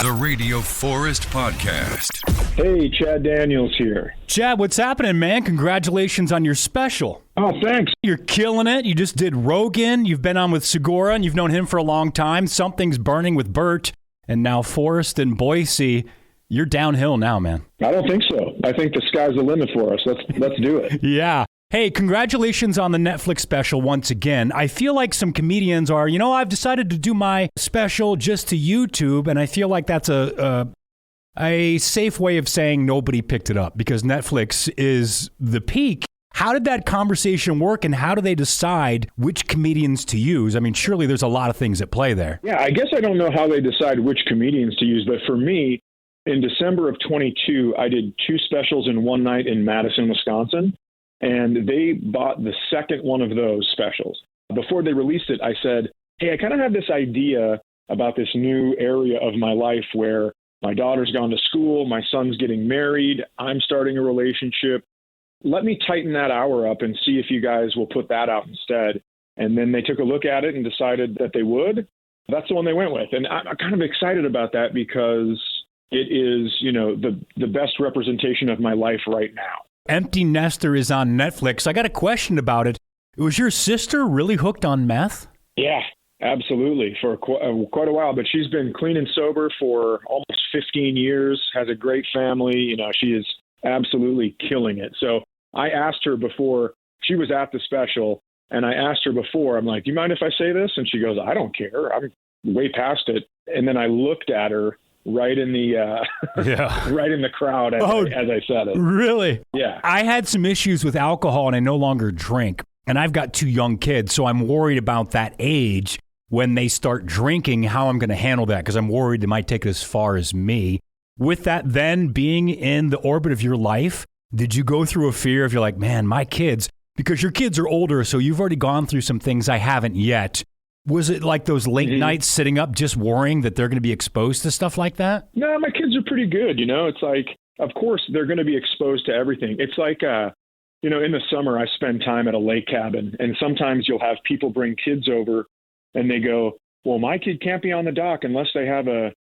The Radio Forest Podcast. Hey, Chad Daniels here. Chad, what's happening, man? Congratulations on your special. Oh, thanks. You're killing it. You just did Rogan. You've been on with Segura, and you've known him for a long time. Something's Burning with Bert, and now Forrest and Boise. You're downhill now, man. I don't think so. I think the sky's the limit for us. Let's do it. Yeah. Hey, congratulations on the Netflix special once again. I feel like some comedians are, I've decided to do my special just to YouTube, and I feel like that's a safe way of saying nobody picked it up because Netflix is the peak. How did that conversation work, and how do they decide which comedians to use? I mean, surely there's a lot of things at play there. Yeah, I guess I don't know how they decide which comedians to use, but for me, in December of 22, I did 2 specials in one night in Madison, Wisconsin. And they bought the second one of those specials. Before they released it, I said, hey, I kind of have this idea about this new area of my life where my daughter's gone to school, my son's getting married, I'm starting a relationship. Let me tighten that hour up and see if you guys will put that out instead. And then they took a look at it and decided that they would. That's the one they went with. And I'm kind of excited about that because it is, the best representation of my life right now. Empty Nester is on Netflix. I got a question about it. Was your sister really hooked on meth? Yeah, absolutely. For quite a while, but she's been clean and sober for almost 15 years, has a great family. She is absolutely killing it. So I asked her before, she was at the special, and I asked her before, I'm like, do you mind if I say this? And she goes, I don't care. I'm way past it. And then I looked at her right in the right in the crowd as I said it. Really? Yeah. I had some issues with alcohol and I no longer drink. And I've got 2 young kids, so I'm worried about that age when they start drinking, how I'm going to handle that because I'm worried they might take it as far as me. With that then being in the orbit of your life, did you go through a fear of you're like, man, my kids, because your kids are older, so you've already gone through some things I haven't yet. Was it like those late nights sitting up just worrying that they're going to be exposed to stuff like that? No, my kids are pretty good. It's like, of course, they're going to be exposed to everything. It's like, in the summer, I spend time at a lake cabin, and sometimes you'll have people bring kids over, and they go, well, my kid can't be on the dock unless they have a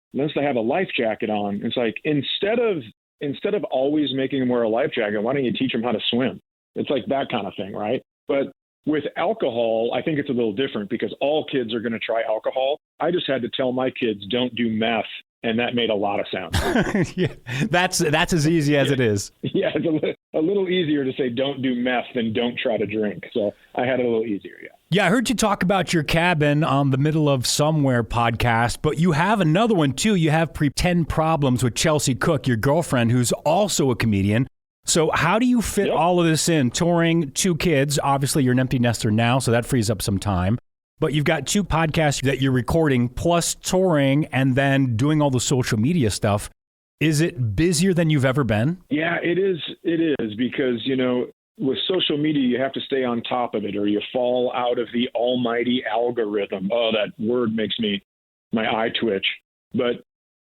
life jacket on. It's like, instead of always making them wear a life jacket, why don't you teach them how to swim? It's like that kind of thing, right? But with alcohol, I think it's a little different because all kids are going to try alcohol. I just had to tell my kids, don't do meth, and that made a lot of sense. Yeah, that's as easy as it is. Yeah, it's a little easier to say don't do meth than don't try to drink. So I had it a little easier, yeah. Yeah, I heard you talk about your cabin on the Middle of Somewhere podcast, but you have another one too. You have Pretend Problems with Chelsea Cook, your girlfriend, who's also a comedian. So how do you fit all of this in? Touring, 2 kids. Obviously, you're an empty nester now, so that frees up some time. But you've got 2 podcasts that you're recording, plus touring, and then doing all the social media stuff. Is it busier than you've ever been? Yeah, it is. It is because, with social media, you have to stay on top of it or you fall out of the almighty algorithm. Oh, that word makes my eye twitch. But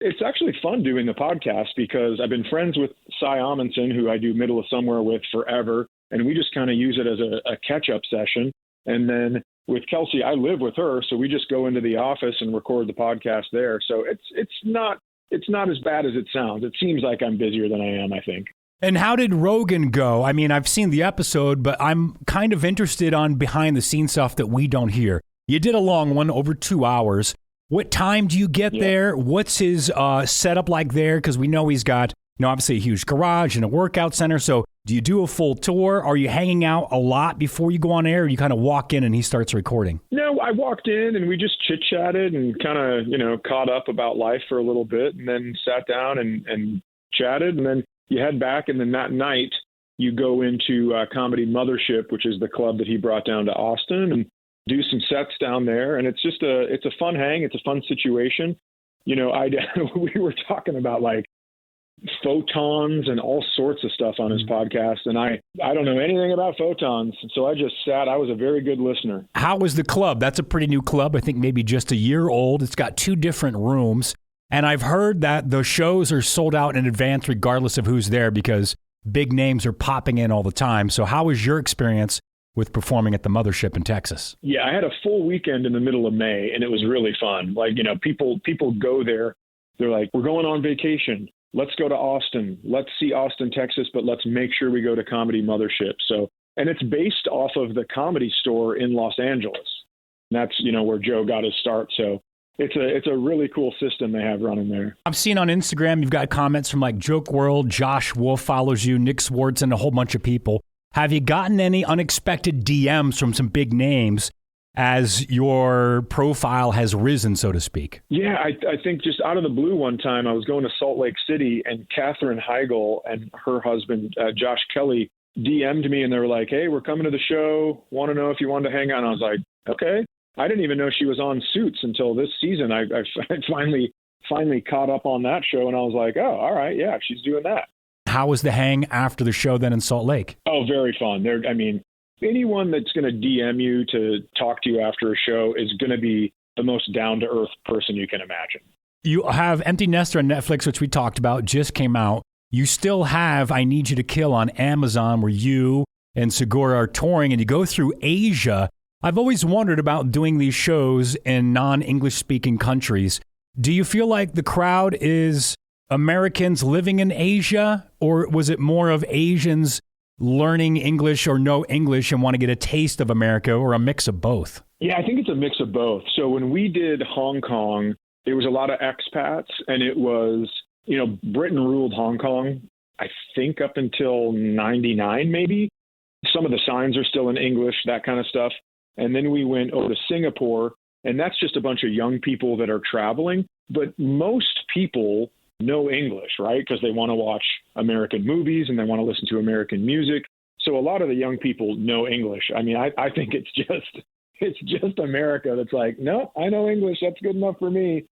it's actually fun doing the podcast because I've been friends with Cy Amundsen, who I do Middle of Somewhere with forever. And we just kind of use it as a catch-up session. And then with Kelsey, I live with her. So we just go into the office and record the podcast there. So it's not as bad as it sounds. It seems like I'm busier than I am, I think. And how did Rogan go? I mean, I've seen the episode, but I'm kind of interested on behind-the-scenes stuff that we don't hear. You did a long one, over 2 hours. What time do you get there? What's his setup like there? Because we know he's got, obviously a huge garage and a workout center. So do you do a full tour? Are you hanging out a lot before you go on air? Or you kind of walk in and he starts recording? No, I walked in and we just chit-chatted and kind of, caught up about life for a little bit and then sat down and chatted. And then you head back, and then that night you go into Comedy Mothership, which is the club that he brought down to Austin, and do some sets down there. And it's just it's a fun hang. It's a fun situation. We were talking about like photons and all sorts of stuff on his podcast. And I don't know anything about photons. So I just sat. I was a very good listener. How was the club? That's a pretty new club. I think maybe just a year old. It's got 2 different rooms. And I've heard that the shows are sold out in advance regardless of who's there because big names are popping in all the time. So how was your experience with performing at the Mothership in Texas? Yeah, I had a full weekend in the middle of May, and it was really fun. Like, people go there They're like, we're going on vacation. Let's go to Austin. Let's see Austin, Texas, but let's make sure we go to Comedy Mothership. So, and it's based off of the Comedy Store in Los Angeles. And that's, where Joe got his start. So it's a really cool system they have running there. I've seen on Instagram, you've got comments from like Joke World, Josh Wolf follows you, Nick Swartz, and a whole bunch of people. Have you gotten any unexpected DMs from some big names as your profile has risen, so to speak? Yeah, I think just out of the blue one time, I was going to Salt Lake City, and Katherine Heigl and her husband, Josh Kelly, DM'd me, and they were like, hey, we're coming to the show. Want to know if you wanted to hang out? And I was like, okay. I didn't even know she was on Suits until this season. I finally caught up on that show, and I was like, oh, all right, yeah, she's doing that. How was the hang after the show then in Salt Lake? Oh, very fun. Anyone that's going to DM you to talk to you after a show is going to be the most down-to-earth person you can imagine. You have Empty Nester on Netflix, which we talked about, just came out. You still have I Need You to Kill on Amazon, where you and Segura are touring, and you go through Asia. I've always wondered about doing these shows in non-English speaking countries. Do you feel like the crowd is Americans living in Asia, or was it more of Asians learning English or know English and want to get a taste of America, or a mix of both? Yeah, I think it's a mix of both. So when we did Hong Kong, it was a lot of expats, and it was, Britain ruled Hong Kong, I think up until 99 maybe. Some of the signs are still in English, that kind of stuff. And then we went over to Singapore, and that's just a bunch of young people that are traveling. But most people know English, right? Because they want to watch American movies and they want to listen to American music. So a lot of the young people know English. I think it's just America that's like, no, I know English. That's good enough for me.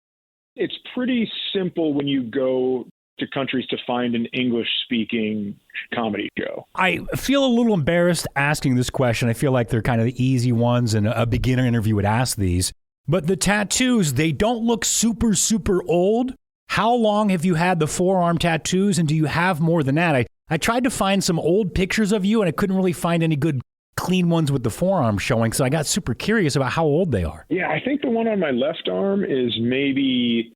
It's pretty simple when you go to countries to find an English-speaking comedy show. I feel a little embarrassed asking this question. I feel like they're kind of the easy ones, and a beginner interview would ask these. But the tattoos, they don't look super, super old. How long have you had the forearm tattoos, and do you have more than that? I tried to find some old pictures of you, and I couldn't really find any good clean ones with the forearm showing, so I got super curious about how old they are. Yeah, I think the one on my left arm is maybe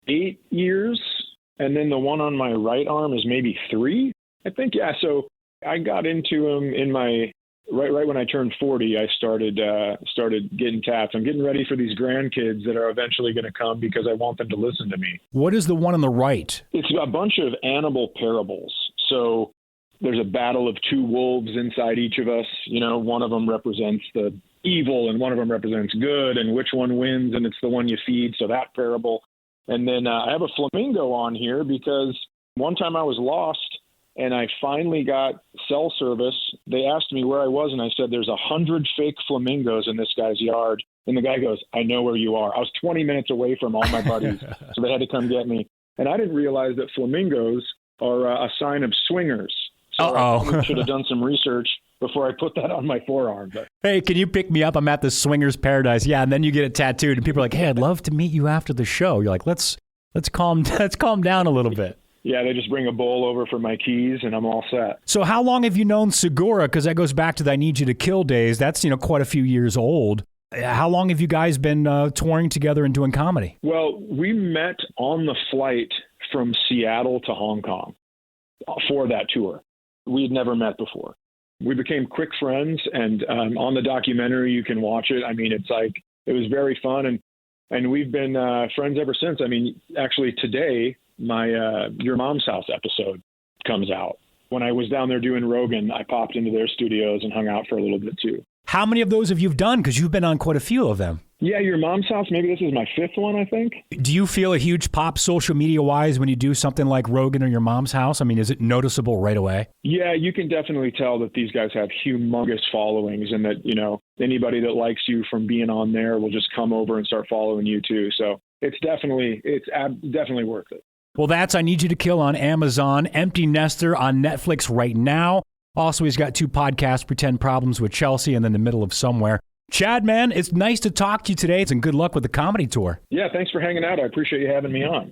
8 years. And then the one on my right arm is maybe 3, I think. Yeah. So I got into them in my right when I turned 40. I started getting tats. I'm getting ready for these grandkids that are eventually going to come because I want them to listen to me. What is the one on the right? It's a bunch of animal parables. So there's a battle of 2 wolves inside each of us. One of them represents the evil and one of them represents good, and which one wins, and it's the one you feed. So that parable. And then I have a flamingo on here because one time I was lost and I finally got cell service. They asked me where I was, and I said, there's 100 fake flamingos in this guy's yard. And the guy goes, I know where you are. I was 20 minutes away from all my buddies, so they had to come get me. And I didn't realize that flamingos are a sign of swingers. So I should have done some research before I put that on my forearm. But hey, can you pick me up? I'm at the swingers paradise. Yeah, and then you get it tattooed, and people are like, hey, I'd love to meet you after the show. You're like, let's calm down a little bit. Yeah, they just bring a bowl over for my keys, and I'm all set. So how long have you known Segura? Because that goes back to the I Need You to Kill days. That's quite a few years old. How long have you guys been touring together and doing comedy? Well, we met on the flight from Seattle to Hong Kong for that tour. We had never met before. We became quick friends, and on the documentary, you can watch it. It was very fun, and we've been friends ever since. Actually today, my Your Mom's House episode comes out. When I was down there doing Rogan, I popped into their studios and hung out for a little bit too. How many of those have you done? Because you've been on quite a few of them. Yeah, Your Mom's House, maybe this is my 5th one, I think. Do you feel a huge pop social media-wise when you do something like Rogan or Your Mom's House? Is it noticeable right away? Yeah, you can definitely tell that these guys have humongous followings, and that, anybody that likes you from being on there will just come over and start following you too. So it's definitely worth it. Well, that's I Need You to Kill on Amazon, Empty Nester on Netflix right now. Also, he's got 2 podcasts, Pretend Problems with Chelsea and then The Middle of Somewhere. Chad, man, it's nice to talk to you today, and good luck with the comedy tour. Yeah, thanks for hanging out. I appreciate you having me on.